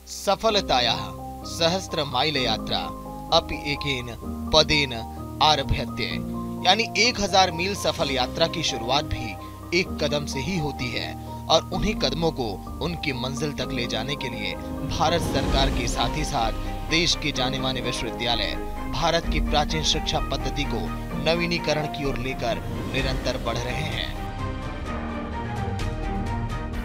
सफलतायाः सहस्रमाइलयात्रा अपि एकेन पदेन आरभ्यते। यानी 1000 मील सफल यात्रा की शुरुआत भी एक कदम से ही होती है और उन्हीं कदमों को उनकी मंजिल तक ले जाने के लिए भारत सरकार के साथ ही साथ देश के जाने माने विश्वविद्यालय भारत की प्राचीन शिक्षा पद्धति को नवीनीकरण की ओर लेकर निरंतर बढ़ रहे हैं।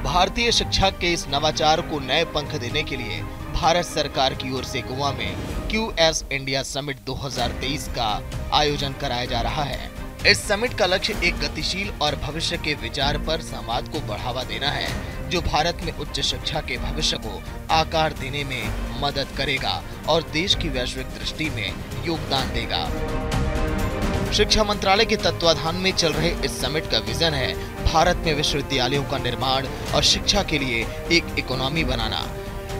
भारतीय शिक्षा के इस नवाचार को नए पंख देने के लिए भारत सरकार की ओर से गोवा में QS इंडिया समिट 2023 का आयोजन कराया जा रहा है। इस समिट का लक्ष्य एक गतिशील और भविष्य के विचार पर समाज को बढ़ावा देना है, जो भारत में उच्च शिक्षा के भविष्य को आकार देने में मदद करेगा और देश की वैश्विक दृष्टि में योगदान देगा। शिक्षा मंत्रालय के तत्वाधान में चल रहे इस समिट का विजन है भारत में विश्वविद्यालयों का निर्माण और शिक्षा के लिए एक इकोनॉमी बनाना।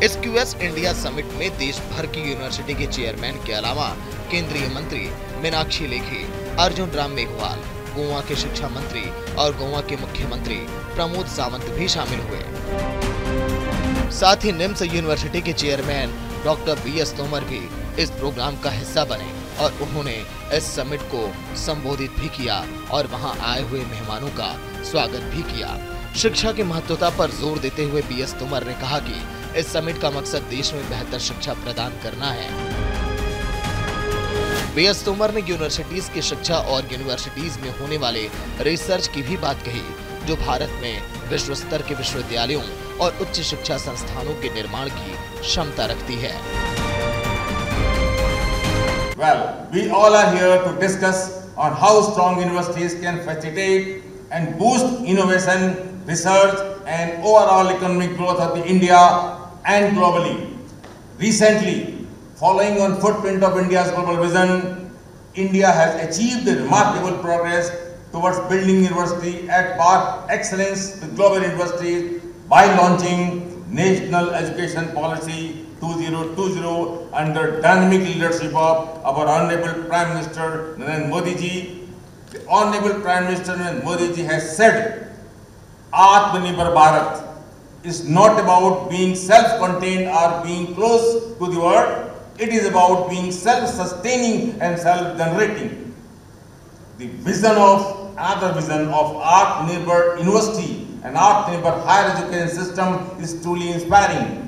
इस QS इंडिया समिट में देश भर की यूनिवर्सिटी के चेयरमैन के अलावा केंद्रीय मंत्री मीनाक्षी लेखी, अर्जुन राम मेघवाल, गोवा के शिक्षा मंत्री और गोवा के मुख्यमंत्री प्रमोद सावंत भी शामिल हुए। साथ ही निम्स यूनिवर्सिटी के चेयरमैन डॉक्टर BS तोमर भी इस प्रोग्राम का हिस्सा बने और उन्होंने इस समिट को संबोधित भी किया और वहां आए हुए मेहमानों का स्वागत भी किया। शिक्षा की महत्वता पर जोर देते हुए BS तोमर ने कहा कि इस समिट का मकसद देश में बेहतर शिक्षा प्रदान करना है। BS तोमर ने यूनिवर्सिटीज की शिक्षा और यूनिवर्सिटीज में होने वाले रिसर्च की भी बात कही, जो भारत में विश्व स्तर के विश्वविद्यालयों और उच्च शिक्षा संस्थानों के निर्माण की क्षमता रखती है। Well, we all are here to discuss on how strong universities can facilitate and boost innovation, research and overall economic growth of India and globally. Recently, following on footprint of India's global vision, India has achieved remarkable progress towards building university at par excellence with global universities by launching National Education Policy 2020 under dynamic leadership of our Honorable Prime Minister Narendra Modi ji. The Honorable Prime Minister Narendra Modi ji has said, Atmanirbhar Bharat is not about being self-contained or being close to the world. It is about being self-sustaining and self-generating. The vision of Atmanirbhar University and Atmanirbhar higher education system is truly inspiring.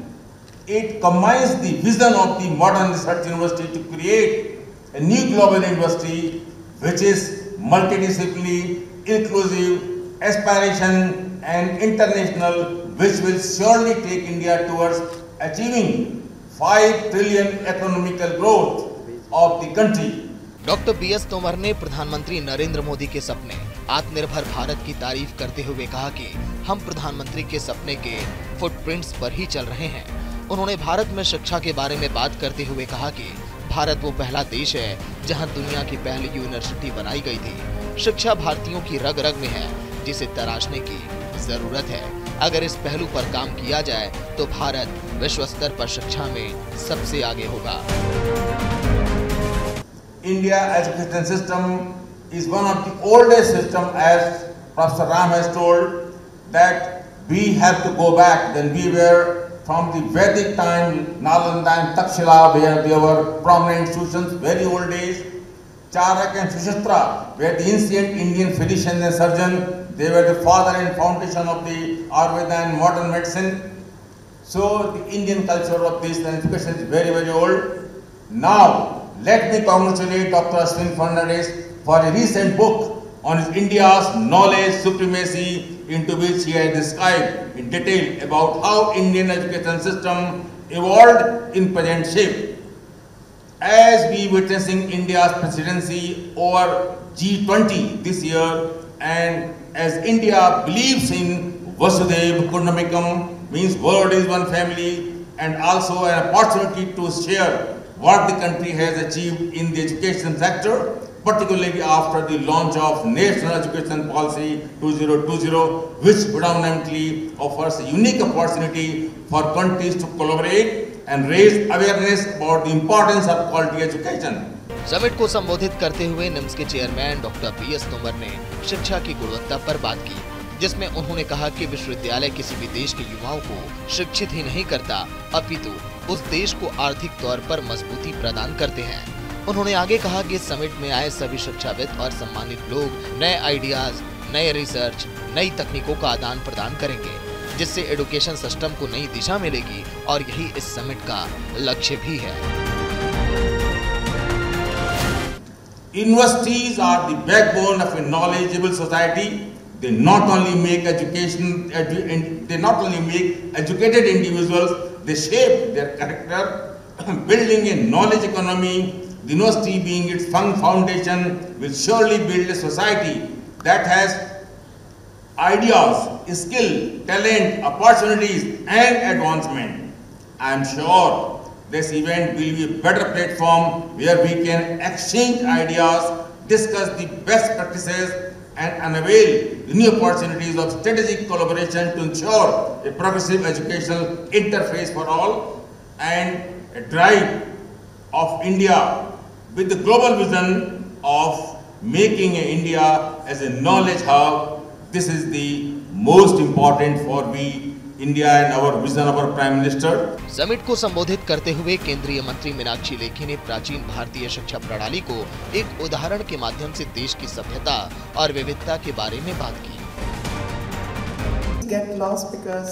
It combines the vision of the modern research university to create a new global university which is multidisciplinary, inclusive, aspiration and international, which will surely take India towards achieving 5 trillion economical growth of the country. Doctor BS Tomar ने प्रधानमंत्री नरेंद्र मोदी के सपने आत्मनिर्भर भारत की तारीफ करते हुए कहा कि हम प्रधानमंत्री के सपने के फुटप्रिंट्स पर ही चल रहे हैं। उन्होंने भारत में शिक्षा के बारे में बात करते हुए कहा कि भारत वो पहला देश है जहां दुनिया की पहली यूनिवर्सिटी बनाई गई थी। शिक्षा भारतीयों की रग रग में है, जिसे तराशने की जरूरत है। अगर इस पहलू पर काम किया जाए तो भारत विश्व स्तर पर शिक्षा में सबसे आगे होगा। India education system is one of the oldest system, as Professor Ram has told, that we have to go back then we were from the Vedic time, Nalanda and Takshila, where there were prominent institutions, very old days. Charak and Sushastra were the ancient Indian physicians and surgeons. They were the father and foundation of the Ayurveda and modern medicine. So the Indian culture of this education is very, very old. Now, let me congratulate Dr. Ashwin Fernandes for a recent book on India's knowledge supremacy, into which he has described in detail about how Indian education system evolved in present shape. As we witnessing India's presidency over G20 this year, and as India believes in Vasudhaiva Kutumbakam, means world is one family, and also an opportunity to share what the country has achieved in the education sector, particularly after the launch of National Education Policy 2020, which predominantly offers a unique opportunity for countries to collaborate and raise awareness about the importance of quality education. Summit को संबोधित करते हुए निम्स के chairman doctor BS Tomar ने शिक्षा की गुणवत्ता पर बात की। जिसमें उन्होंने कहा कि विश्वविद्यालय किसी भी देश के युवाओं को शिक्षित ही नहीं करता, अपितु उस देश को आर्थिक तौर पर मजबूती प्रदान करते हैं। उन्होंने आगे कहा कि समिट में आए सभी शिक्षाविद और सम्मानित लोग नए आइडियाज, नए रिसर्च, नई तकनीकों का आदान प्रदान करेंगे, जिससे एजुकेशन सिस्टम को नई दिशा मिलेगी और यही इस समिट का लक्ष्य भी है। Universities are the backbone of a knowledgeable society. They not only make they not only make educated individuals, they shape their character, building a knowledge economy. The university, being its foundation, will surely build a society that has ideas, skill, talent, opportunities, and advancement. I am sure this event will be a better platform where we can exchange ideas, discuss the best practices, and unveil the new opportunities of strategic collaboration to ensure a progressive educational interface for all and a drive of India with the global vision of making India as a knowledge hub. This is the most important for we India and our vision of our Prime Minister. Summit को संबोधित करते हुए केंद्रीय मंत्री मीनाक्षी लेखी ने प्राचीन भारतीय शिक्षा प्रणाली को एक उदाहरण के माध्यम से देश की सभ्यता और विविधता के बारे में बात की। Get lost because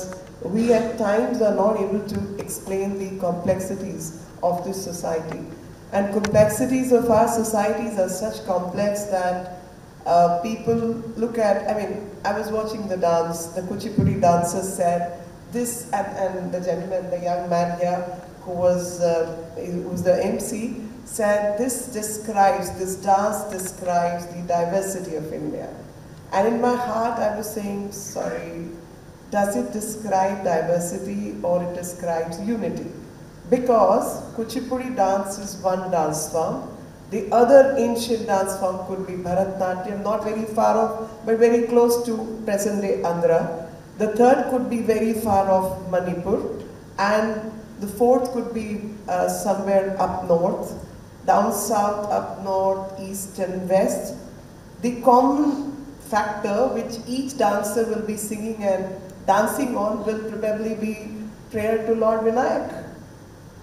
we at times are not able to explain the complexities of this society, and complexities of our societies are such complex that people look at, I was watching the dance, the Kuchipudi dancers said this, and the gentleman, the young man here who was the MC, said this dance describes the diversity of India. And in my heart I was saying, sorry, does it describe diversity or it describes unity? Because Kuchipudi dance is one dance form. The other ancient dance form could be Bharatnatyam, not very far off, but very close to present-day Andhra. The third could be very far off Manipur, and the fourth could be somewhere up north, down south, up north, east and west. The common factor which each dancer will be singing and dancing on will probably be prayer to Lord Vinayak.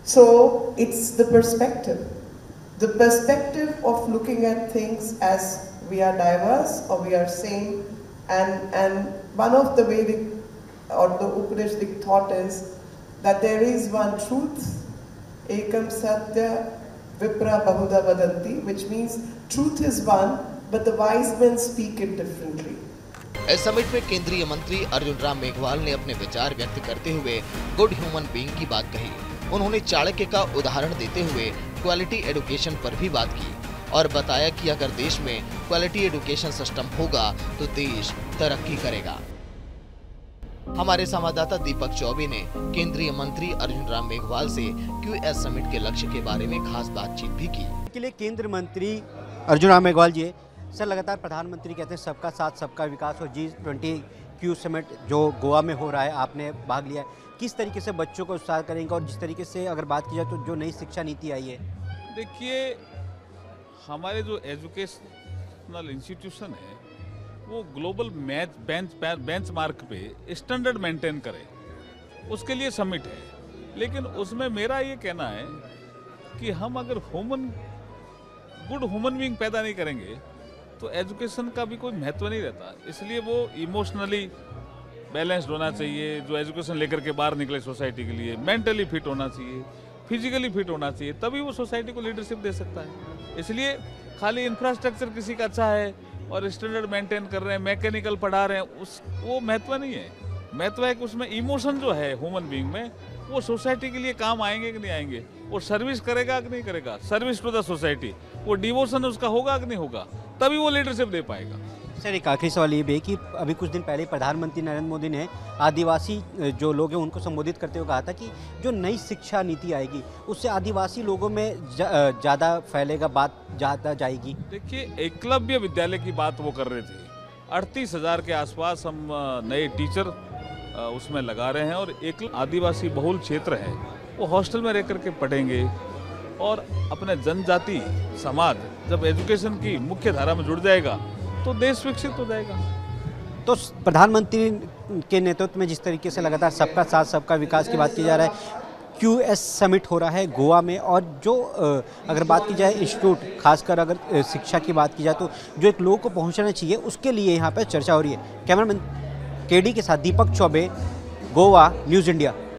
So it's the perspective. The perspective of looking at things as we are diverse or we are same, and one of the Vedic or the Upanishadic thought is that there is one truth, ekam satya vipra bahuda vadanti, which means truth is one, but the wise men speak it differently. इस summit में केंद्रीय मंत्री अर्जुन राम मेघवाल ने अपने विचार व्यक्त करते हुए गुड ह्यूमन बीइंग की बात कही। उन्होंने चाणक्य का उदाहरण देते हुए क्वालिटी एजुकेशन पर भी बात की और बताया कि अगर देश में क्वालिटी एजुकेशन सिस्टम होगा तो देश तरक्की करेगा। हमारे संवाददाता दीपक चौबे ने केंद्रीय मंत्री अर्जुन राम मेघवाल से QS समिट के लक्ष्य के बारे में खास बातचीत भी की। के लिए केंद्रीय मंत्री अर्जुन राम मेघवाल जी, सर लगातार प्रधानमंत्री कहते हैं सबका साथ सबका विकास, और G20 समिट जो गोवा में हो रहा है आपने भाग लिया है, किस तरीके से बच्चों को उत्साह करेंगे, और जिस तरीके से अगर बात की जाए तो जो नई शिक्षा नीति आई है? देखिए, हमारे जो एजुकेशनल इंस्टीट्यूशन है वो ग्लोबल बेंचमार्क पे स्टैंडर्ड मेंटेन करे, उसके लिए समिट है। लेकिन उसमें मेरा ये कहना है कि हम अगर गुड ह्यूमन बीइंग पैदा नहीं करेंगे तो एजुकेशन का भी कोई महत्व नहीं रहता। इसलिए वो इमोशनली बैलेंस्ड होना चाहिए, जो एजुकेशन लेकर के बाहर निकले सोसाइटी के लिए, मेंटली फिट होना चाहिए, फिजिकली फिट होना चाहिए, तभी वो सोसाइटी को लीडरशिप दे सकता है। इसलिए खाली इंफ्रास्ट्रक्चर किसी का अच्छा है और स्टैंडर्ड मेंटेन कर रहे हैं, मैकेनिकल पढ़ा रहे हैं, वो महत्व नहीं है। महत्व है कि उसमें इमोशन जो है ह्यूमन बीइंग में, वो सोसाइटी के लिए काम आएंगे कि नहीं आएंगे, वो सर्विस करेगा कि नहीं करेगा, सर्विस टू द सोसाइटी, वो डिवोशन उसका होगा कि नहीं होगा, तभी वो लीडरशिप दे पाएगा। सर एक आखिरी सवाल ये भी है कि अभी कुछ दिन पहले प्रधानमंत्री नरेंद्र मोदी ने आदिवासी जो लोग हैं उनको संबोधित करते हुए कहा था कि जो नई शिक्षा नीति आएगी उससे आदिवासी लोगों में ज़्यादा फैलेगा, बात ज़्यादा जाएगी। देखिए, एकलव्य विद्यालय की बात वो कर रहे थे, 38,000 के आसपास हम नए टीचर उसमें लगा रहे हैं, और एक आदिवासी बहुल क्षेत्र है वो हॉस्टल में रह करके पढ़ेंगे, और अपने जनजाति समाज जब एजुकेशन की मुख्य धारा में जुड़ जाएगा तो देश विकसित हो जाएगा। तो प्रधानमंत्री के नेतृत्व में जिस तरीके से लगातार सबका साथ सबका विकास की बात की जा रहा है, QS समिट हो रहा है गोवा में, और जो अगर बात की जाए इंस्टीट्यूट, खासकर अगर शिक्षा की बात की जाए तो जो एक लोगों को पहुंचना चाहिए उसके लिए यहाँ पर चर्चा हो रही है। कैमरामैन KD के साथ दीपक चौबे, गोवा, न्यूज़ इंडिया।